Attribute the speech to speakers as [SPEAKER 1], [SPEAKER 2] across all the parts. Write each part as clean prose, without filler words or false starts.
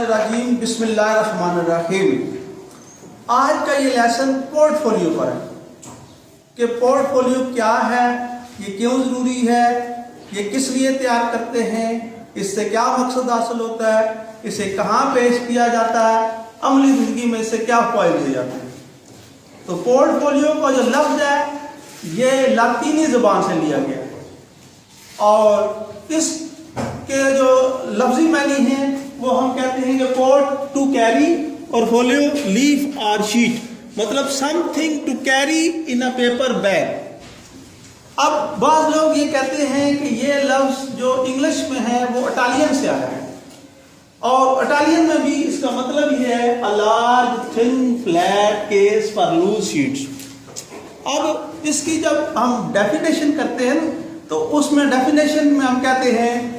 [SPEAKER 1] रहीम बिस्मिल्लाहिर्रहमानिर्रहीम। आज का ये लेसन पोर्टफोलियो पर है कि पोर्टफोलियो क्या है, ये क्यों ज़रूरी है, ये किस लिए तैयार करते हैं, इससे क्या मकसद हासिल होता है, इसे कहाँ पेश किया जाता है, अमली ज़िंदगी में इससे क्या फ़ायदे दिए जाते हैं। तो पोर्टफोलियो का जो लफ्ज़ है ये लातीनी ज़बान से लिया गया है और इसके जो लफ्ज़ी मानी हैं वो हम कहते हैं कि पोर्ट टू कैरी और फोलियो लीफ और शीट, मतलब something to carry in a paper bag. अब बाज़ लोग ये कहते हैं कि ये लफ्ज़ जो इंग्लिश में है वो इटालियन से आया है और इटालियन में भी इसका मतलब ये है a large thin flat case for loose sheets. अब इसकी जब हम डेफिनेशन करते हैं तो उसमें डेफिनेशन में हम कहते हैं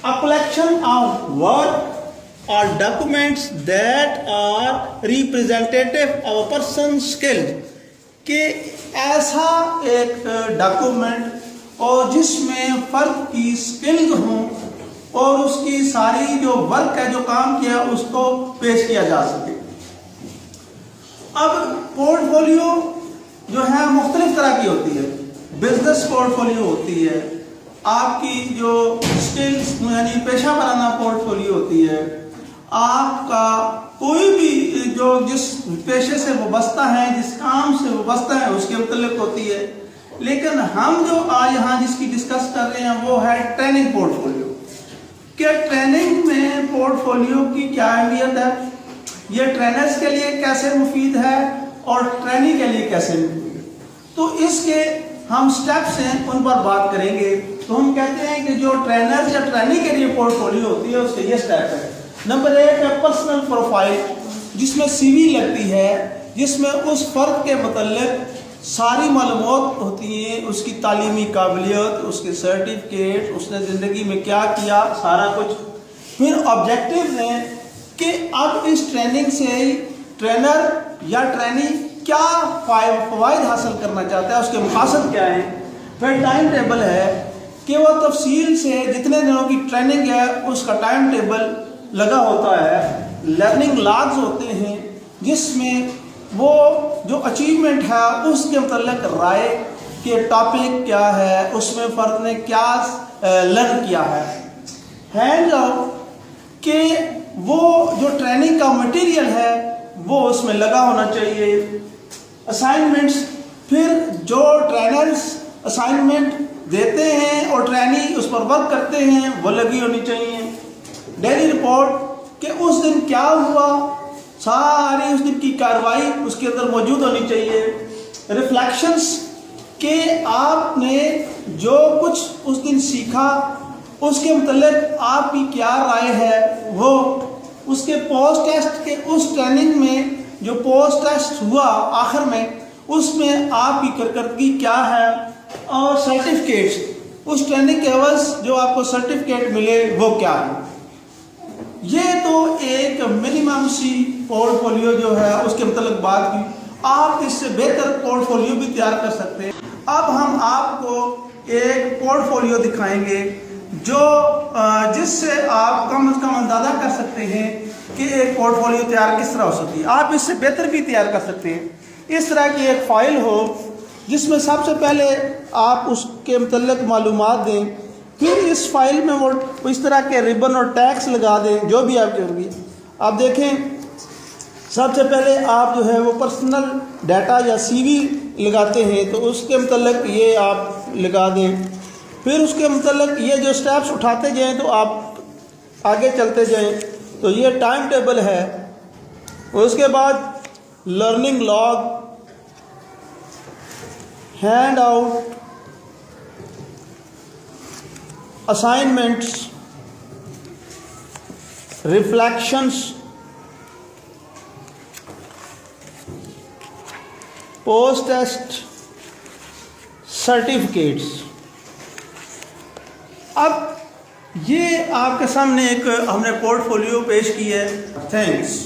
[SPEAKER 1] a collection of work or documents that are representative of a person's skills, कि ऐसा एक डॉक्यूमेंट और जिसमें फ़र्द की स्किल्स हों और उसकी सारी जो वर्क है, जो काम किया, उसको पेश किया जा सके। अब पोर्टफोलियो जो है मुख्तलिफ तरह की होती है। बिजनेस पोर्टफोलियो होती है, आपकी जो स्किल्स यानी पेशा वराना पोर्टफोलियो होती है, आपका कोई भी जो जिस पेशे से वाबस्ता है, जिस काम से वाबस्ता है, उसके मुतल्लिक होती है। लेकिन हम जो आज यहाँ जिसकी डिस्कस कर रहे हैं वो है ट्रेनिंग पोर्टफोलियो। कि ट्रेनिंग में पोर्टफोलियो की क्या अहमियत है, ये ट्रेनर्स के लिए कैसे मुफीद है और ट्रेनी के लिए कैसे मुफीद है, तो इसके हम स्टेप्स हैं उन पर बात करेंगे। तो हम कहते हैं कि जो ट्रेनर या ट्रेनी के लिए पोर्टफोलियो होती है उसके ये स्टेप है। नंबर 1 है पर्सनल प्रोफाइल, जिसमें सीवी लगती है, जिसमें उस फर्द के मतलब सारी मालूमात होती हैं, उसकी तालीमी काबिलियत, उसके सर्टिफिकेट, उसने ज़िंदगी में क्या किया, सारा कुछ। फिर ऑब्जेक्टिव हैं कि अब इस ट्रेनिंग से ट्रेनर या ट्रेनी क्या फ़वाइद हासिल करना चाहता है, उसके मकासद क्या हैं। फिर टाइम टेबल है कि वो तफसील से जितने दिनों की ट्रेनिंग है उसका टाइम टेबल लगा होता है। लर्निंग लॉग्स होते हैं जिसमें वो जो अचीवमेंट है उसके मतलब राय के टॉपिक क्या है, उसमें फ़र्द ने क्या लर्न किया है। हैंड आउट कि वो जो ट्रेनिंग का मटेरियल है वो उसमें लगा होना चाहिए। असाइनमेंट्स, फिर जो ट्रेनर्स असाइनमेंट देते हैं और ट्रेनी उस पर वर्क करते हैं वो लगी होनी चाहिए। डेली रिपोर्ट कि उस दिन क्या हुआ, सारी उस दिन की कार्रवाई उसके अंदर मौजूद होनी चाहिए। रिफ्लेक्शंस कि आपने जो कुछ उस दिन सीखा उसके मतलब आपकी क्या राय है वो। उसके पोस्ट टेस्ट के उस ट्रेनिंग में जो पोस्ट टेस्ट हुआ आखिर में उसमें आपकी कारकर्दगी क्या है। और सर्टिफिकेट्स, उस ट्रेनिंग के एवज जो आपको सर्टिफिकेट मिले वो क्या है। ये तो एक मिनिमम सी पोर्टफोलियो जो है उसके मतलब बात की। आप इससे बेहतर पोर्टफोलियो भी तैयार कर सकते हैं। अब हम आपको एक पोर्टफोलियो दिखाएंगे जो जिससे आप कम से कम अंदाज़ा कर सकते हैं कि एक पोर्टफोलियो तैयार किस तरह हो सकती है। आप इससे बेहतर भी तैयार कर सकते हैं। इस तरह की एक फ़ाइल हो जिसमें सबसे पहले आप उसके मतलब मालूमात दें, फिर इस फाइल में वो इस तरह के रिबन और टैग्स लगा दें जो भी आप जरूरी। आप देखें सबसे पहले आप जो है वो पर्सनल डाटा या सीवी लगाते हैं तो उसके मतलब ये आप लगा दें। फिर उसके मतलब ये जो स्टेप्स उठाते जाएं तो आप आगे चलते जाएं। तो ये टाइम टेबल है। उसके बाद learning log, hand out, assignments, reflections, post test, certificates. अब ये आपके सामने एक हमने पोर्टफोलियो पेश की है। थैंक्स।